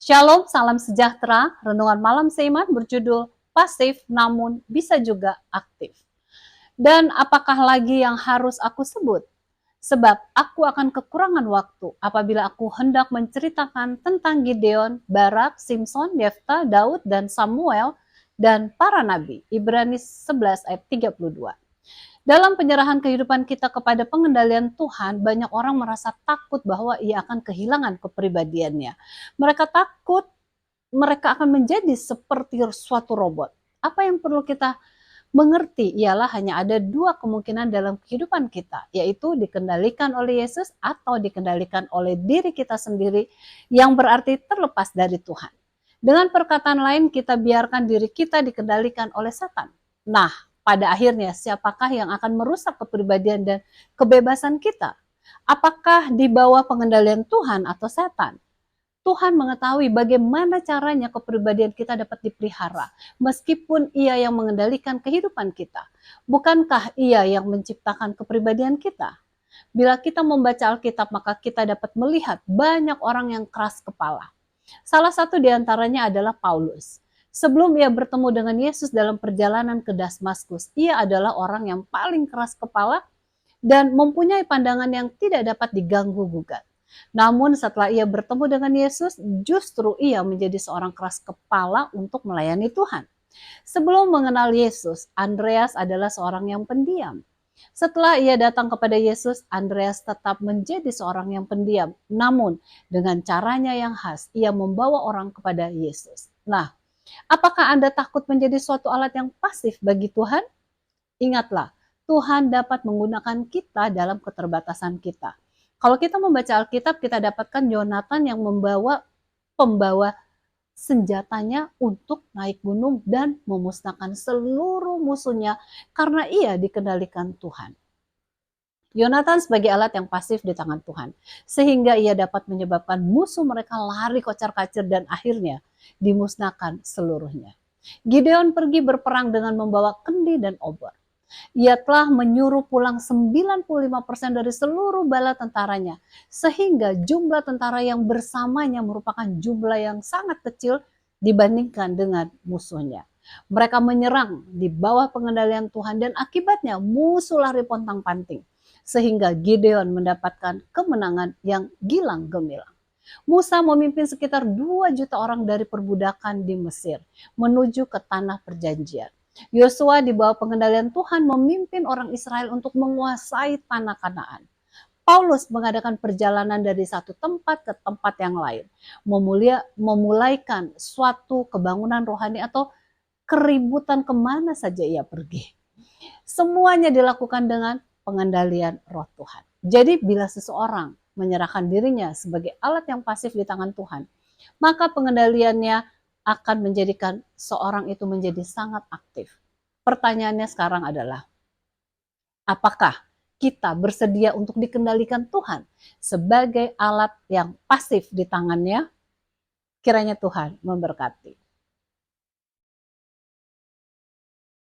Shalom, salam sejahtera. Renungan malam seiman berjudul pasif namun bisa juga aktif. Dan apakah lagi yang harus aku sebut? Sebab aku akan kekurangan waktu apabila aku hendak menceritakan tentang Gideon, Barak, Simson, Yefta, Daud, dan Samuel, dan para nabi. Ibrani 11 ayat 32. Dalam penyerahan kehidupan kita kepada pengendalian Tuhan, banyak orang merasa takut bahwa ia akan kehilangan kepribadiannya. Mereka takut mereka akan menjadi seperti suatu robot. Apa yang perlu kita mengerti ialah hanya ada dua kemungkinan dalam kehidupan kita, yaitu dikendalikan oleh Yesus atau dikendalikan oleh diri kita sendiri, yang berarti terlepas dari Tuhan. Dengan perkataan lain, kita biarkan diri kita dikendalikan oleh setan. Nah, pada akhirnya siapakah yang akan merusak kepribadian dan kebebasan kita? Apakah di bawah pengendalian Tuhan atau setan? Tuhan mengetahui bagaimana caranya kepribadian kita dapat dipelihara, meskipun Ia yang mengendalikan kehidupan kita. Bukankah Ia yang menciptakan kepribadian kita? Bila kita membaca Alkitab, maka kita dapat melihat banyak orang yang keras kepala. Salah satu di antaranya adalah Paulus. Sebelum ia bertemu dengan Yesus dalam perjalanan ke Damaskus, ia adalah orang yang paling keras kepala dan mempunyai pandangan yang tidak dapat diganggu gugat. Namun setelah ia bertemu dengan Yesus, justru ia menjadi seorang keras kepala untuk melayani Tuhan. Sebelum mengenal Yesus, Andreas adalah seorang yang pendiam. Setelah ia datang kepada Yesus, Andreas tetap menjadi seorang yang pendiam. Namun dengan caranya yang khas, ia membawa orang kepada Yesus. Nah, apakah Anda takut menjadi suatu alat yang pasif bagi Tuhan? Ingatlah, Tuhan dapat menggunakan kita dalam keterbatasan kita. Kalau kita membaca Alkitab, kita dapatkan Yonatan yang pembawa senjatanya untuk naik gunung dan memusnahkan seluruh musuhnya karena ia dikendalikan Tuhan. Yonatan sebagai alat yang pasif di tangan Tuhan, sehingga ia dapat menyebabkan musuh mereka lari kocar-kacir dan akhirnya dimusnahkan seluruhnya. Gideon pergi berperang dengan membawa kendi dan obor. Ia telah menyuruh pulang 95% dari seluruh bala tentaranya, sehingga jumlah tentara yang bersamanya merupakan jumlah yang sangat kecil dibandingkan dengan musuhnya. Mereka menyerang di bawah pengendalian Tuhan dan akibatnya musuh lari pontang-panting, sehingga Gideon mendapatkan kemenangan yang gilang gemilang. Musa memimpin sekitar 2 juta orang dari perbudakan di Mesir menuju ke tanah perjanjian. Yosua di bawah pengendalian Tuhan memimpin orang Israel untuk menguasai tanah Kanaan. Paulus mengadakan perjalanan dari satu tempat ke tempat yang lain, memulaikan suatu kebangunan rohani atau keributan kemana saja ia pergi. Semuanya dilakukan dengan pengendalian roh Tuhan. Jadi bila seseorang menyerahkan dirinya sebagai alat yang pasif di tangan Tuhan, maka pengendaliannya akan menjadikan seorang itu menjadi sangat aktif. Pertanyaannya sekarang adalah, apakah kita bersedia untuk dikendalikan Tuhan sebagai alat yang pasif di tangannya? Kiranya Tuhan memberkati.